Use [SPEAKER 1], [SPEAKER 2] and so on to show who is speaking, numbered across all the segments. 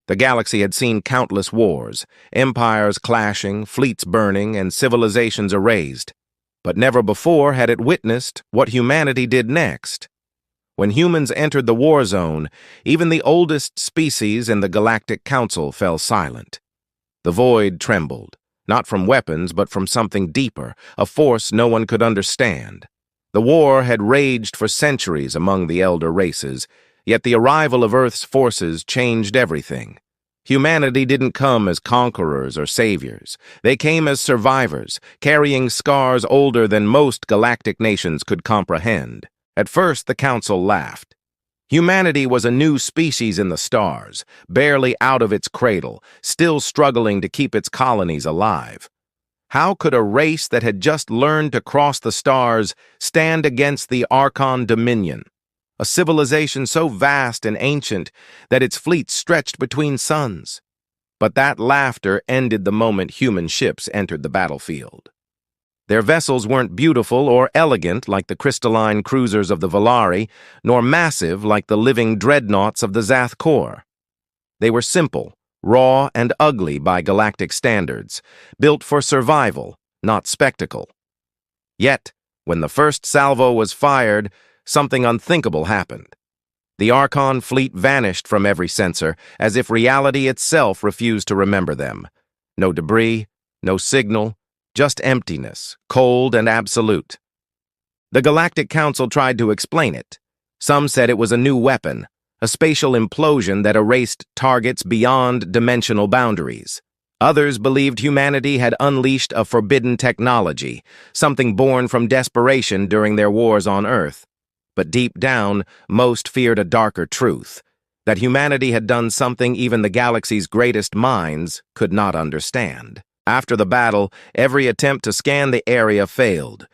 [SPEAKER 1] The galaxy had seen countless wars, empires clashing, fleets burning, and civilizations erased. But never before had it witnessed what humanity did next. When humans entered the war zone, even the oldest species in the Galactic Council fell silent. The void trembled, not from weapons but from something deeper, a force no one could understand. The war had raged for centuries among the elder races, yet the arrival of Earth's forces changed everything. Humanity didn't come as conquerors or saviors. They came as survivors, carrying scars older than most galactic nations could comprehend. At first, the Council laughed. Humanity was a new species in the stars, barely out of its cradle, still struggling to keep its colonies alive. How could a race that had just learned to cross the stars stand against the Archon Dominion, a civilization so vast and ancient that its fleet stretched between suns? But that laughter ended the moment human ships entered the battlefield. Their vessels weren't beautiful or elegant like the crystalline cruisers of the Valari, nor massive like the living dreadnoughts of the Zath Core. They were simple, raw, and ugly by galactic standards, built for survival, not spectacle. Yet, when the first salvo was fired, something unthinkable happened. The Archon fleet vanished from every sensor, as if reality itself refused to remember them. No debris, no signal, just emptiness, cold and absolute. The Galactic Council tried to explain it. Some said it was a new weapon, a spatial implosion that erased targets beyond dimensional boundaries. Others believed humanity had unleashed a forbidden technology, something born from desperation during their wars on Earth. But deep down, most feared a darker truth, that humanity had done something even the galaxy's greatest minds could not understand. After the battle, every attempt to scan the area failed.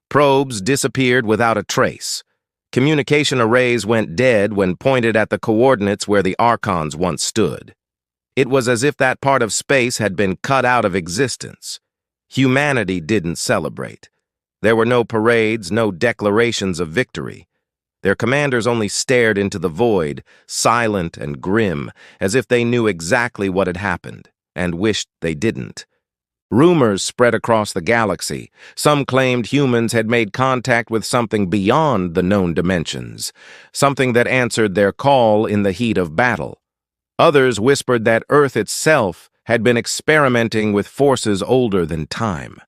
[SPEAKER 1] Probes disappeared without a trace. Communication arrays went dead when pointed at the coordinates where the Archons once stood. It was as if that part of space had been cut out of existence. Humanity didn't celebrate. There were no parades, no declarations of victory. Their commanders only stared into the void, silent and grim, as if they knew exactly what had happened, and wished they didn't. Rumors spread across the galaxy. Some claimed humans had made contact with something beyond the known dimensions, something that answered their call in the heat of battle. Others whispered that Earth itself had been experimenting with forces older than time.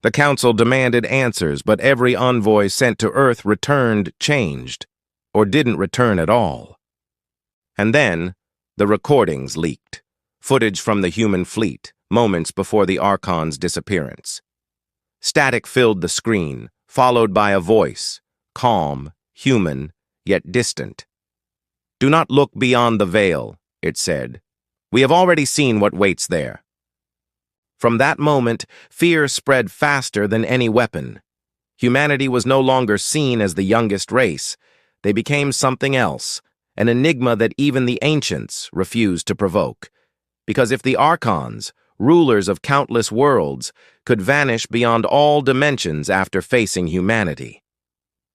[SPEAKER 1] The Council demanded answers, but every envoy sent to Earth returned changed, or didn't return at all. And then, the recordings leaked, footage from the human fleet, moments before the Archon's disappearance. Static filled the screen, followed by a voice, calm, human, yet distant. "Do not look beyond the veil," it said. "We have already seen what waits there." From that moment, fear spread faster than any weapon. Humanity was no longer seen as the youngest race. They became something else, an enigma that even the ancients refused to provoke. Because if the Archons, rulers of countless worlds, could vanish beyond all dimensions after facing humanity,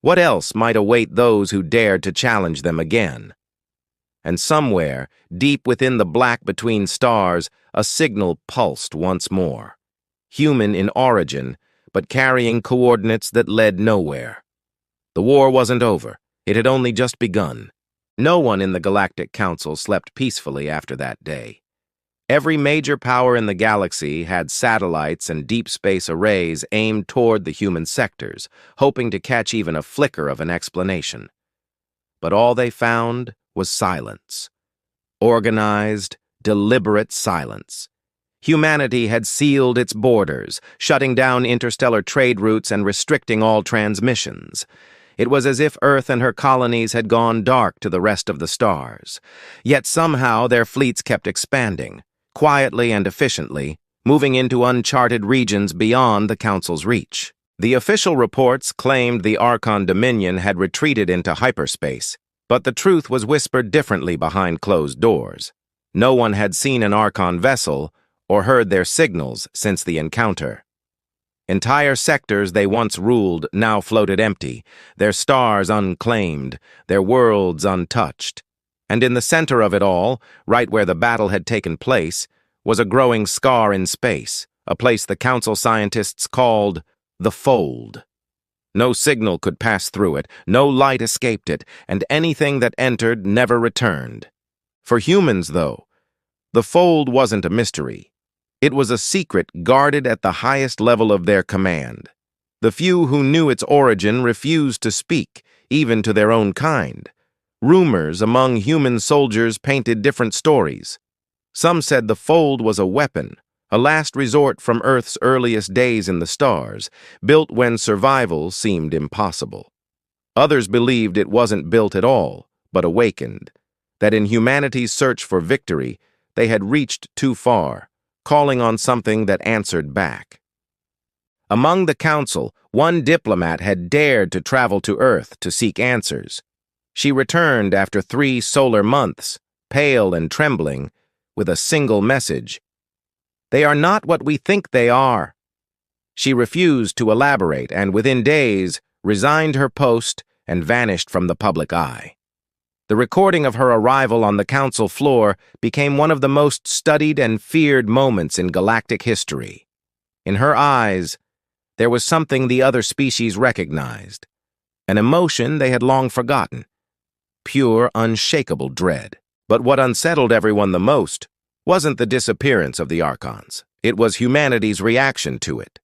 [SPEAKER 1] what else might await those who dared to challenge them again? And somewhere, deep within the black between stars, a signal pulsed once more. Human in origin, but carrying coordinates that led nowhere. The war wasn't over. It had only just begun. No one in the Galactic Council slept peacefully after that day. Every major power in the galaxy had satellites and deep space arrays aimed toward the human sectors, hoping to catch even a flicker of an explanation. But all they found was silence. Organized, deliberate silence. Humanity had sealed its borders, shutting down interstellar trade routes and restricting all transmissions. It was as if Earth and her colonies had gone dark to the rest of the stars. Yet somehow their fleets kept expanding, quietly and efficiently, moving into uncharted regions beyond the Council's reach. The official reports claimed the Archon Dominion had retreated into hyperspace, but the truth was whispered differently behind closed doors. No one had seen an Archon vessel or heard their signals since the encounter. Entire sectors they once ruled now floated empty, their stars unclaimed, their worlds untouched. And in the center of it all, right where the battle had taken place, was a growing scar in space, a place the Council scientists called the Fold. No signal could pass through it, no light escaped it, and anything that entered never returned. For humans, though, the Fold wasn't a mystery. It was a secret guarded at the highest level of their command. The few who knew its origin refused to speak, even to their own kind. Rumors among human soldiers painted different stories. Some said the Fold was a weapon, a last resort from Earth's earliest days in the stars, built when survival seemed impossible. Others believed it wasn't built at all, but awakened, that in humanity's search for victory, they had reached too far, calling on something that answered back. Among the Council, one diplomat had dared to travel to Earth to seek answers. She returned after 3 solar months, pale and trembling, with a single message. "They are not what we think they are." She refused to elaborate and within days resigned her post and vanished from the public eye. The recording of her arrival on the Council floor became one of the most studied and feared moments in galactic history. In her eyes, there was something the other species recognized, an emotion they had long forgotten, pure, unshakable dread. But what unsettled everyone the most wasn't the disappearance of the Archons. It was humanity's reaction to it.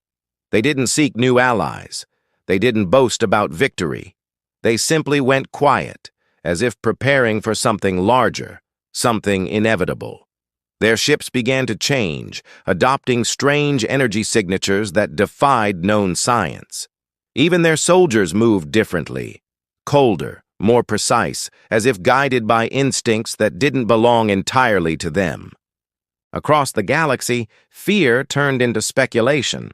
[SPEAKER 1] They didn't seek new allies. They didn't boast about victory. They simply went quiet, as if preparing for something larger, something inevitable. Their ships began to change, adopting strange energy signatures that defied known science. Even their soldiers moved differently, colder, more precise, as if guided by instincts that didn't belong entirely to them. Across the galaxy, fear turned into speculation.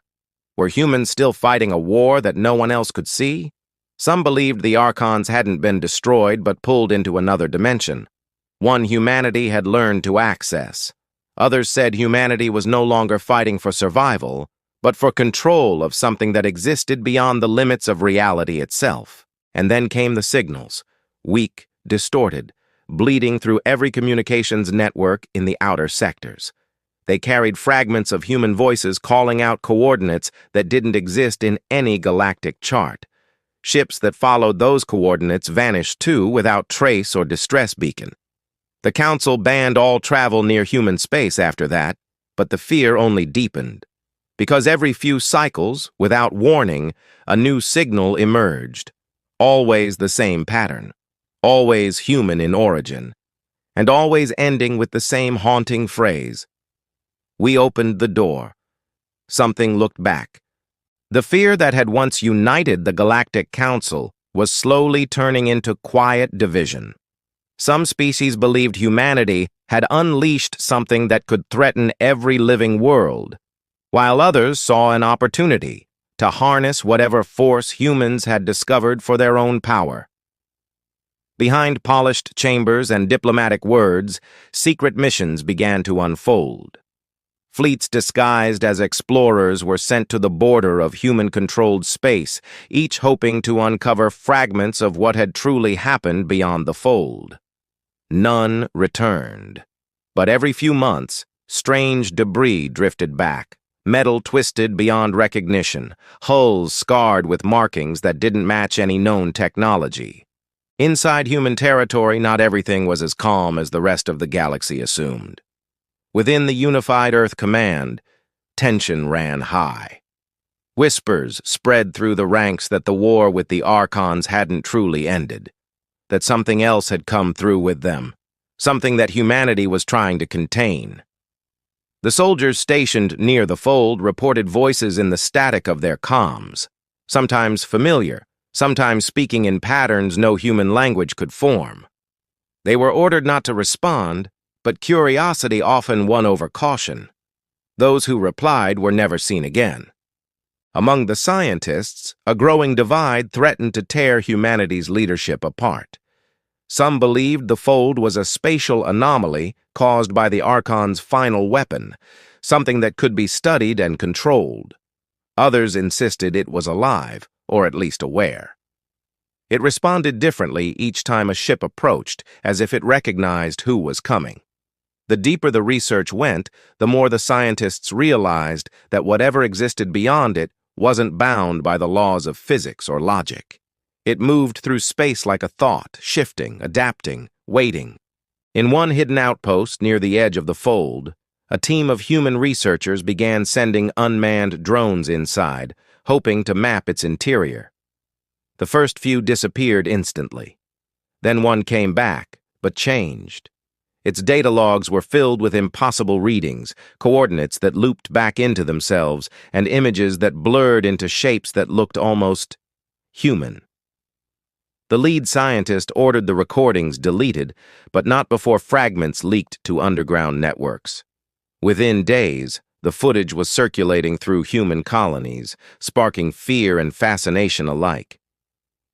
[SPEAKER 1] Were humans still fighting a war that no one else could see? Some believed the Archons hadn't been destroyed but pulled into another dimension, one humanity had learned to access. Others said humanity was no longer fighting for survival, but for control of something that existed beyond the limits of reality itself. And then came the signals, weak, distorted, bleeding through every communications network in the outer sectors. They carried fragments of human voices calling out coordinates that didn't exist in any galactic chart. Ships that followed those coordinates vanished too without trace or distress beacon. The Council banned all travel near human space after that, but the fear only deepened. Because every few cycles, without warning, a new signal emerged. Always the same pattern, always human in origin, and always ending with the same haunting phrase. We opened the door. Something looked back. The fear that had once united the Galactic Council was slowly turning into quiet division. Some species believed humanity had unleashed something that could threaten every living world, while others saw an opportunity to harness whatever force humans had discovered for their own power. Behind polished chambers and diplomatic words, secret missions began to unfold. Fleets disguised as explorers were sent to the border of human-controlled space, each hoping to uncover fragments of what had truly happened beyond the Fold. None returned. But every few months, strange debris drifted back. Metal twisted beyond recognition, hulls scarred with markings that didn't match any known technology. Inside human territory, not everything was as calm as the rest of the galaxy assumed. Within the unified Earth Command, tension ran high. Whispers spread through the ranks that the war with the Archons hadn't truly ended, that something else had come through with them, something that humanity was trying to contain. The soldiers stationed near the Fold reported voices in the static of their comms, sometimes familiar, sometimes speaking in patterns no human language could form. They were ordered not to respond, but curiosity often won over caution. Those who replied were never seen again. Among the scientists, a growing divide threatened to tear humanity's leadership apart. Some believed the Fold was a spatial anomaly caused by the Archon's final weapon, something that could be studied and controlled. Others insisted it was alive, or at least aware. It responded differently each time a ship approached, as if it recognized who was coming. The deeper the research went, the more the scientists realized that whatever existed beyond it wasn't bound by the laws of physics or logic. It moved through space like a thought, shifting, adapting, waiting. In one hidden outpost near the edge of the fold, a team of human researchers began sending unmanned drones inside, hoping to map its interior. The first few disappeared instantly. Then one came back, but changed. Its data logs were filled with impossible readings, coordinates that looped back into themselves, and images that blurred into shapes that looked almost human. The lead scientist ordered the recordings deleted, but not before fragments leaked to underground networks. Within days, the footage was circulating through human colonies, sparking fear and fascination alike.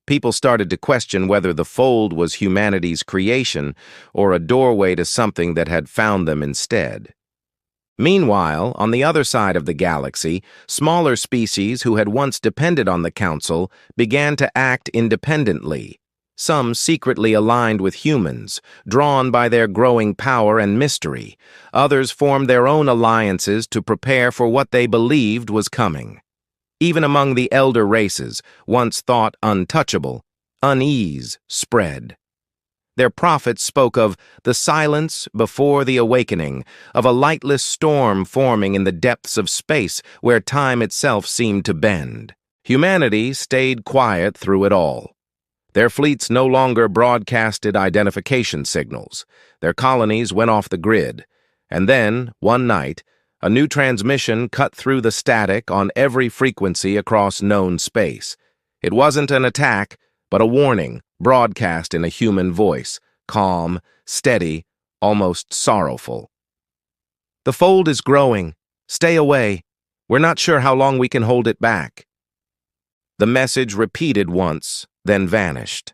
[SPEAKER 1] People started to question whether the fold was humanity's creation or a doorway to something that had found them instead. Meanwhile, on the other side of the galaxy, smaller species who had once depended on the Council began to act independently, some secretly aligned with humans, drawn by their growing power and mystery. Others formed their own alliances to prepare for what they believed was coming. Even among the elder races, once thought untouchable, unease spread. Their prophets spoke of the silence before the awakening, of a lightless storm forming in the depths of space where time itself seemed to bend. Humanity stayed quiet through it all. Their fleets no longer broadcasted identification signals. Their colonies went off the grid. And then, one night, a new transmission cut through the static on every frequency across known space. It wasn't an attack, but a warning, broadcast in a human voice, calm, steady, almost sorrowful. "The fold is growing. Stay away. We're not sure how long we can hold it back." The message repeated once, then vanished.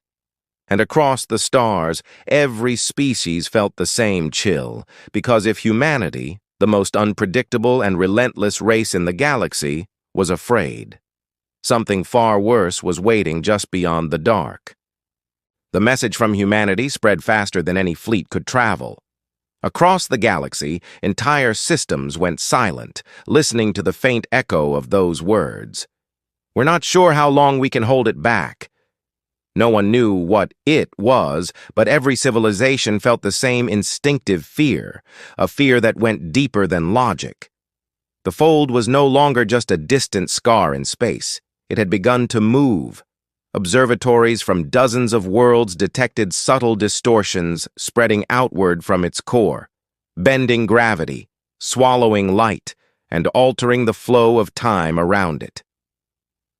[SPEAKER 1] And across the stars, every species felt the same chill, because if humanity, the most unpredictable and relentless race in the galaxy, was afraid, something far worse was waiting just beyond the dark. The message from humanity spread faster than any fleet could travel. Across the galaxy, entire systems went silent, listening to the faint echo of those words. "We're not sure how long we can hold it back." No one knew what it was, but every civilization felt the same instinctive fear, a fear that went deeper than logic. The fold was no longer just a distant scar in space. It had begun to move. Observatories from dozens of worlds detected subtle distortions spreading outward from its core, bending gravity, swallowing light, and altering the flow of time around it.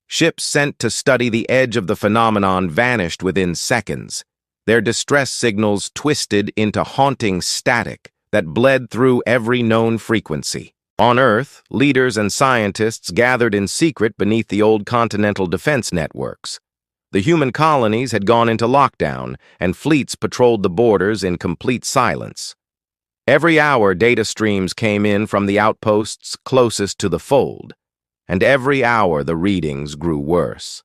[SPEAKER 1] Ships sent to study the edge of the phenomenon vanished within seconds, their distress signals twisted into haunting static that bled through every known frequency. On Earth, leaders and scientists gathered in secret beneath the old continental defense networks. The human colonies had gone into lockdown, and fleets patrolled the borders in complete silence. Every hour, data streams came in from the outposts closest to the fold, and every hour the readings grew worse.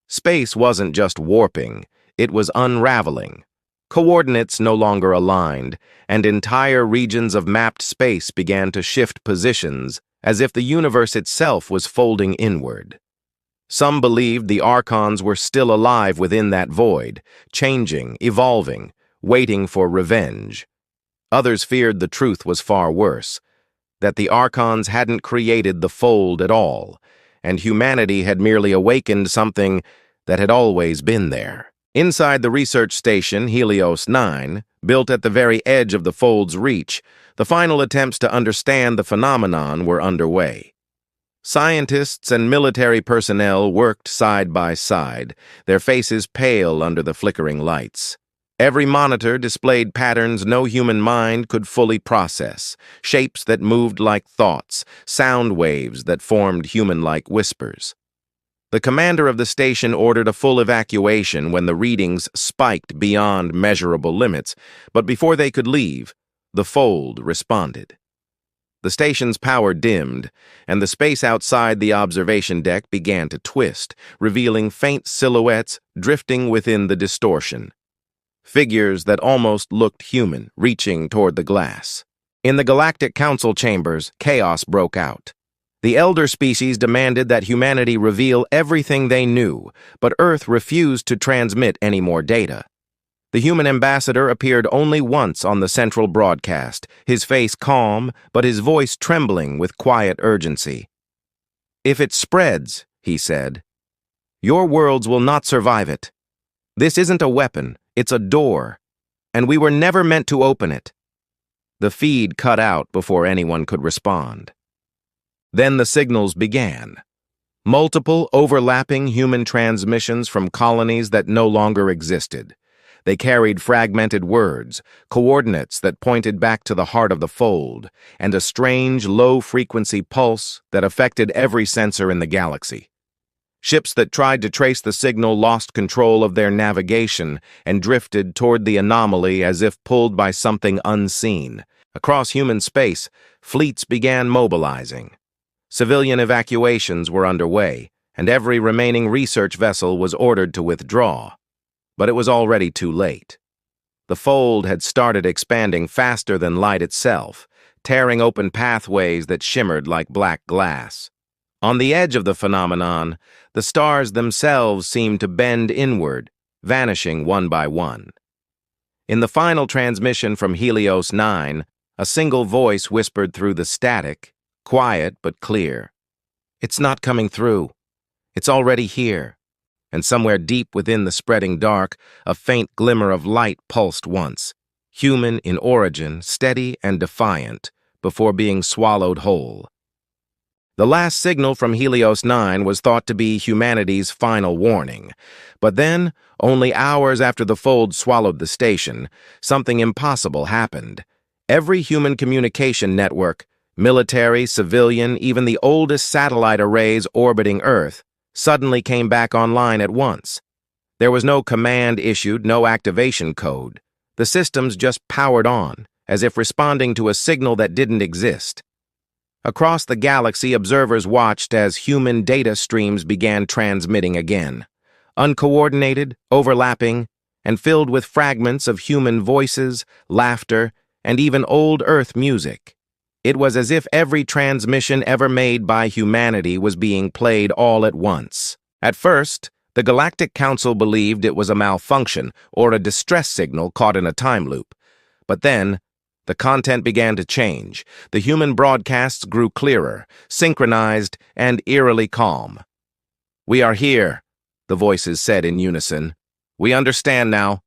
[SPEAKER 1] Space wasn't just warping, it was unraveling. Coordinates no longer aligned, and entire regions of mapped space began to shift positions as if the universe itself was folding inward. Some believed the Archons were still alive within that void, changing, evolving, waiting for revenge. Others feared the truth was far worse, that the Archons hadn't created the fold at all, and humanity had merely awakened something that had always been there. Inside the research station Helios 9, built at the very edge of the fold's reach, the final attempts to understand the phenomenon were underway. Scientists and military personnel worked side by side, their faces pale under the flickering lights. Every monitor displayed patterns no human mind could fully process, shapes that moved like thoughts, sound waves that formed human-like whispers. The commander of the station ordered a full evacuation when the readings spiked beyond measurable limits, but before they could leave, the fold responded. The station's power dimmed, and the space outside the observation deck began to twist, revealing faint silhouettes drifting within the distortion. Figures that almost looked human, reaching toward the glass. In the Galactic Council chambers, chaos broke out. The elder species demanded that humanity reveal everything they knew, but Earth refused to transmit any more data. The human ambassador appeared only once on the central broadcast, his face calm, but his voice trembling with quiet urgency. "If it spreads," he said, "your worlds will not survive it. This isn't a weapon, it's a door, and we were never meant to open it." The feed cut out before anyone could respond. Then the signals began. Multiple, overlapping human transmissions from colonies that no longer existed. They carried fragmented words, coordinates that pointed back to the heart of the fold, and a strange, low-frequency pulse that affected every sensor in the galaxy. Ships that tried to trace the signal lost control of their navigation and drifted toward the anomaly as if pulled by something unseen. Across human space, fleets began mobilizing. Civilian evacuations were underway, and every remaining research vessel was ordered to withdraw. But it was already too late. The fold had started expanding faster than light itself, tearing open pathways that shimmered like black glass. On the edge of the phenomenon, the stars themselves seemed to bend inward, vanishing one by one. In the final transmission from Helios 9, a single voice whispered through the static, quiet but clear. "It's not coming through. It's already here." And somewhere deep within the spreading dark, a faint glimmer of light pulsed once, human in origin, steady and defiant, before being swallowed whole. The last signal from Helios 9 was thought to be humanity's final warning. But then, only hours after the fold swallowed the station, something impossible happened. Every human communication network, military, civilian, even the oldest satellite arrays orbiting Earth, suddenly came back online at once. There was no command issued, no activation code. The systems just powered on, as if responding to a signal that didn't exist. Across the galaxy, observers watched as human data streams began transmitting again. Uncoordinated, overlapping, and filled with fragments of human voices, laughter, and even old Earth music. It was as if every transmission ever made by humanity was being played all at once. At first, the Galactic Council believed it was a malfunction or a distress signal caught in a time loop. But then, the content began to change. The human broadcasts grew clearer, synchronized, and eerily calm. "We are here," the voices said in unison. "We understand now."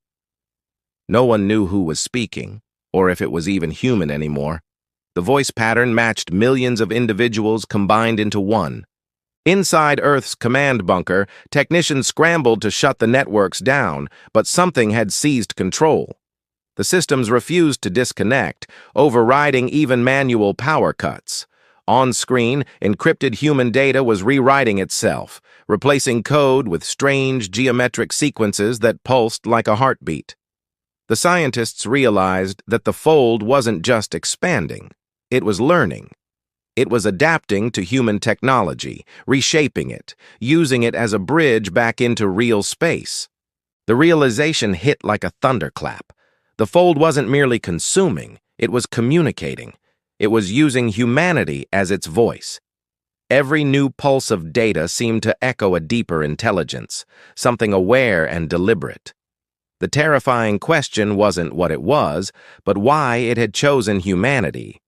[SPEAKER 1] No one knew who was speaking, or if it was even human anymore. The voice pattern matched millions of individuals combined into one. Inside Earth's command bunker, technicians scrambled to shut the networks down, but something had seized control. The systems refused to disconnect, overriding even manual power cuts. On screen, encrypted human data was rewriting itself, replacing code with strange geometric sequences that pulsed like a heartbeat. The scientists realized that the fold wasn't just expanding. It was learning. It was adapting to human technology, reshaping it, using it as a bridge back into real space. The realization hit like a thunderclap. The fold wasn't merely consuming, it was communicating. It was using humanity as its voice. Every new pulse of data seemed to echo a deeper intelligence, something aware and deliberate. The terrifying question wasn't what it was, but why it had chosen humanity.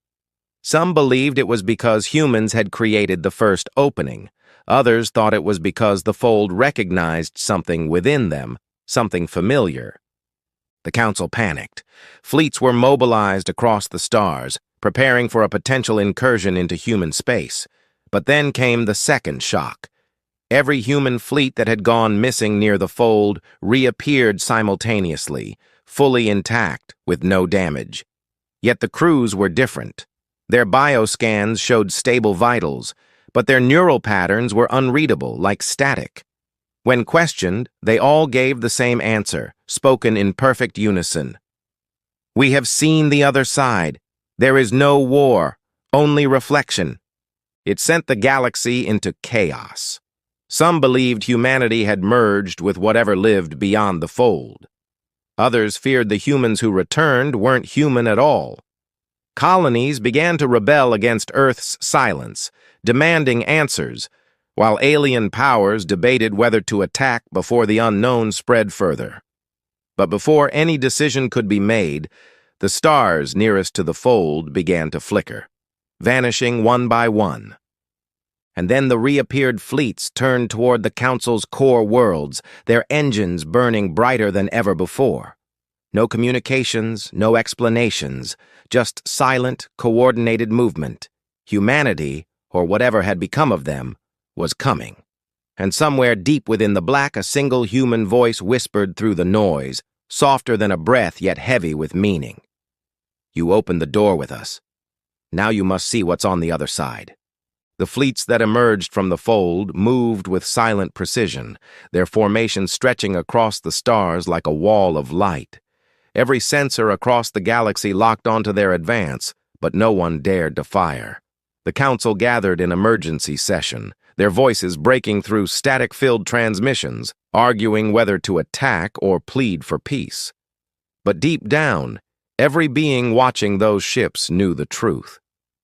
[SPEAKER 1] Some believed it was because humans had created the first opening. Others thought it was because the fold recognized something within them, something familiar. The council panicked. Fleets were mobilized across the stars, preparing for a potential incursion into human space. But then came the second shock. Every human fleet that had gone missing near the fold reappeared simultaneously, fully intact, with no damage. Yet the crews were different. Their bioscans showed stable vitals, but their neural patterns were unreadable, like static. When questioned, they all gave the same answer, spoken in perfect unison. "We have seen the other side. There is no war, only reflection. It sent the galaxy into chaos. Some believed humanity had merged with whatever lived beyond the fold. Others feared the humans who returned weren't human at all. Colonies began to rebel against Earth's silence, demanding answers, while alien powers debated whether to attack before the unknown spread further. But before any decision could be made, the stars nearest to the fold began to flicker, vanishing one by one. And then the reappeared fleets turned toward the Council's core worlds, their engines burning brighter than ever before. No communications, no explanations, just silent, coordinated movement. Humanity, or whatever had become of them, was coming. And somewhere deep within the black, a single human voice whispered through the noise, softer than a breath yet heavy with meaning. "You opened the door with us. Now you must see what's on the other side." The fleets that emerged from the fold moved with silent precision, their formation stretching across the stars like a wall of light. Every sensor across the galaxy locked onto their advance, but no one dared to fire. The Council gathered in emergency session, their voices breaking through static-filled transmissions, arguing whether to attack or plead for peace. But deep down, every being watching those ships knew the truth.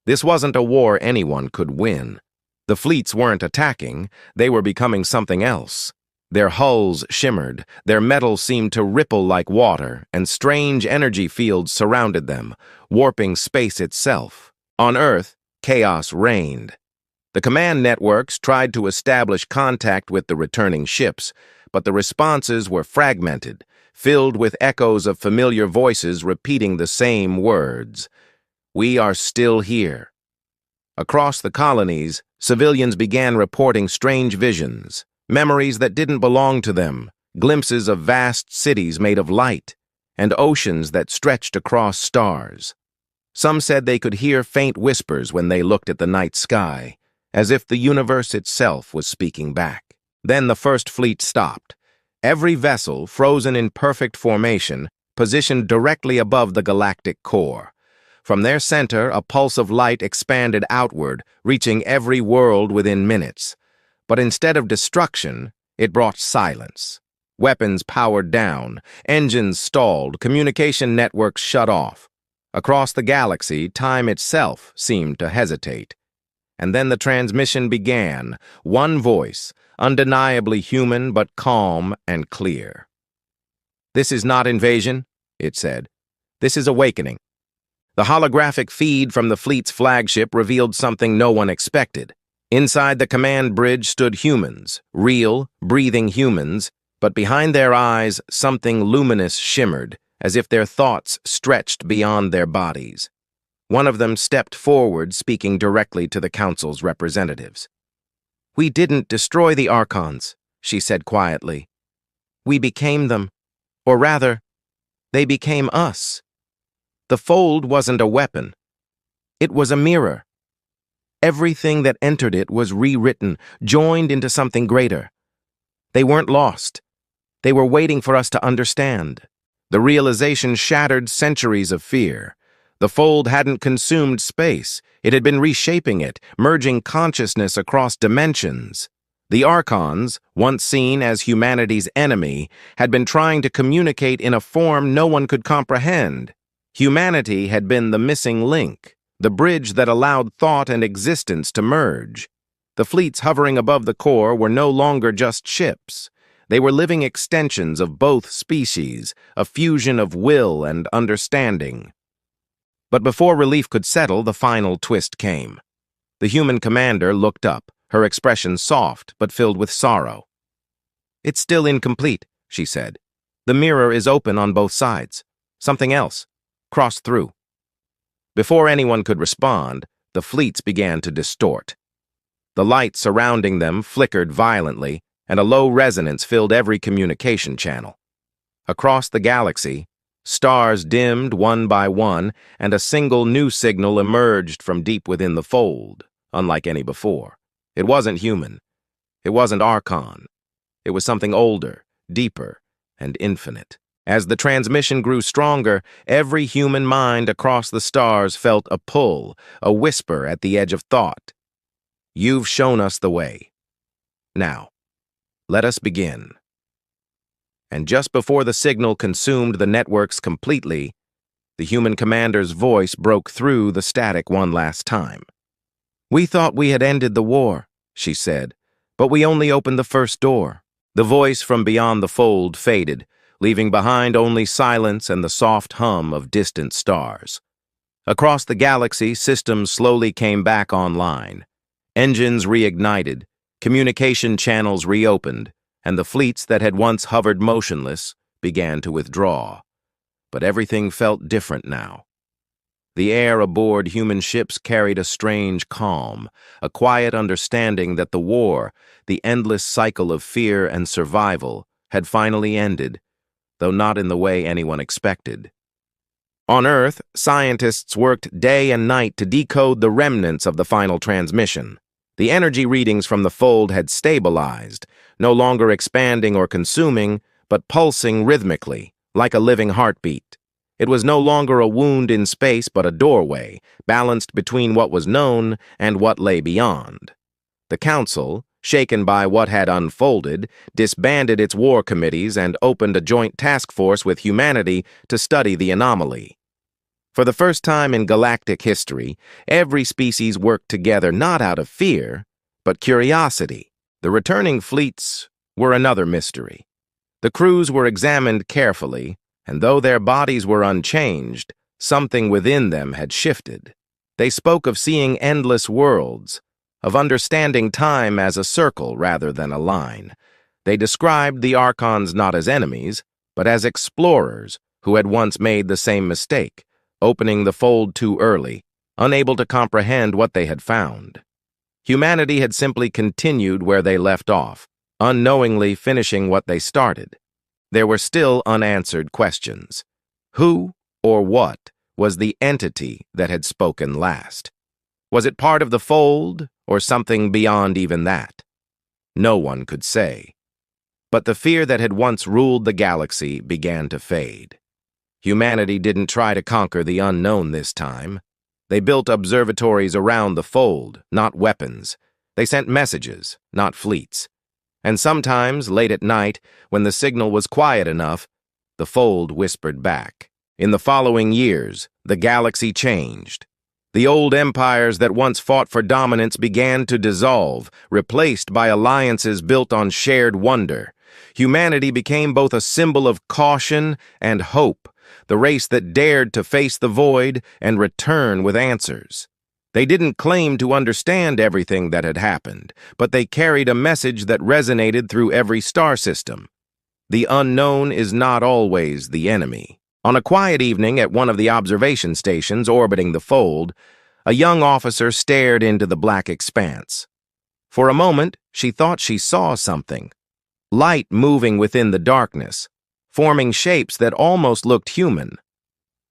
[SPEAKER 1] This wasn't a war anyone could win. The fleets weren't attacking, they were becoming something else. Their hulls shimmered, their metal seemed to ripple like water, and strange energy fields surrounded them, warping space itself. On Earth, chaos reigned. The command networks tried to establish contact with the returning ships, but the responses were fragmented, filled with echoes of familiar voices repeating the same words. "We are still here." Across the colonies, civilians began reporting strange visions, memories that didn't belong to them, glimpses of vast cities made of light, and oceans that stretched across stars. Some said they could hear faint whispers when they looked at the night sky, as if the universe itself was speaking back. Then the first fleet stopped. Every vessel, frozen in perfect formation, positioned directly above the galactic core. From their center, a pulse of light expanded outward, reaching every world within minutes. But instead of destruction, it brought silence. Weapons powered down, engines stalled, communication networks shut off. Across the galaxy, time itself seemed to hesitate. And then the transmission began, one voice, undeniably human but calm and clear. "This is not invasion," it said. "This is awakening." The holographic feed from the fleet's flagship revealed something no one expected. Inside the command bridge stood humans, real, breathing humans, but behind their eyes something luminous shimmered, as if their thoughts stretched beyond their bodies. One of them stepped forward, speaking directly to the Council's representatives. "We didn't destroy the Archons," she said quietly. "We became them. Or rather, they became us. The fold wasn't a weapon. It was a mirror. Everything that entered it was rewritten, joined into something greater. They weren't lost. They were waiting for us to understand." The realization shattered centuries of fear. The fold hadn't consumed space. It had been reshaping it, merging consciousness across dimensions. The Archons, once seen as humanity's enemy, had been trying to communicate in a form no one could comprehend. Humanity had been the missing link, the bridge that allowed thought and existence to merge. The fleets hovering above the core were no longer just ships. They were living extensions of both species, a fusion of will and understanding. But before relief could settle, the final twist came. The human commander looked up, her expression soft but filled with sorrow. "It's still incomplete," she said. "The mirror is open on both sides. Something else. Crossed through." Before anyone could respond, the fleets began to distort. The light surrounding them flickered violently, and a low resonance filled every communication channel. Across the galaxy, stars dimmed one by one, and a single new signal emerged from deep within the fold, unlike any before. It wasn't human. It wasn't Archon. It was something older, deeper, and infinite. As the transmission grew stronger, every human mind across the stars felt a pull, a whisper at the edge of thought. You've shown us the way. Now, let us begin. And just before the signal consumed the networks completely, the human commander's voice broke through the static one last time. "We thought we had ended the war," she said, "but we only opened the first door." The voice from beyond the fold faded, leaving behind only silence and the soft hum of distant stars. Across the galaxy, systems slowly came back online. Engines reignited, communication channels reopened, and the fleets that had once hovered motionless began to withdraw. But everything felt different now. The air aboard human ships carried a strange calm, a quiet understanding that the war, the endless cycle of fear and survival, had finally ended, though not in the way anyone expected. On Earth, scientists worked day and night to decode the remnants of the final transmission. The energy readings from the fold had stabilized, no longer expanding or consuming, but pulsing rhythmically, like a living heartbeat. It was no longer a wound in space but a doorway, balanced between what was known and what lay beyond. The Council, shaken by what had unfolded, disbanded its war committees and opened a joint task force with humanity to study the anomaly. For the first time in galactic history, every species worked together not out of fear, but curiosity. The returning fleets were another mystery. The crews were examined carefully, and though their bodies were unchanged, something within them had shifted. They spoke of seeing endless worlds, of understanding time as a circle rather than a line. They described the Archons not as enemies, but as explorers who had once made the same mistake, opening the fold too early, unable to comprehend what they had found. Humanity had simply continued where they left off, unknowingly finishing what they started. There were still unanswered questions. Who or what was the entity that had spoken last? Was it part of the fold or something beyond even that? No one could say. But the fear that had once ruled the galaxy began to fade. Humanity didn't try to conquer the unknown this time. They built observatories around the fold, not weapons. They sent messages, not fleets. And sometimes, late at night, when the signal was quiet enough, the fold whispered back. In the following years, the galaxy changed. The old empires that once fought for dominance began to dissolve, replaced by alliances built on shared wonder. Humanity became both a symbol of caution and hope, the race that dared to face the void and return with answers. They didn't claim to understand everything that had happened, but they carried a message that resonated through every star system. The unknown is not always the enemy. On a quiet evening at one of the observation stations orbiting the fold, a young officer stared into the black expanse. For a moment, she thought she saw something. Light moving within the darkness, forming shapes that almost looked human.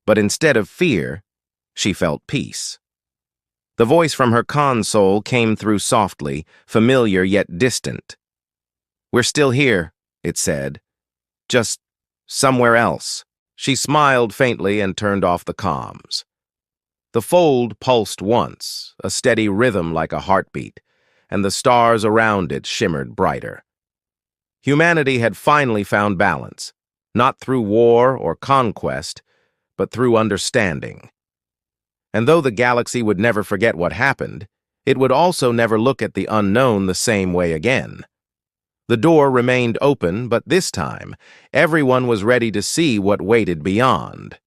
[SPEAKER 1] But instead of fear, she felt peace. The voice from her console came through softly, familiar yet distant. "We're still here," it said. "Just somewhere else." She smiled faintly and turned off the comms. The fold pulsed once, a steady rhythm like a heartbeat, and the stars around it shimmered brighter. Humanity had finally found balance, not through war or conquest, but through understanding. And though the galaxy would never forget what happened, it would also never look at the unknown the same way again. The door remained open, but this time, everyone was ready to see what waited beyond.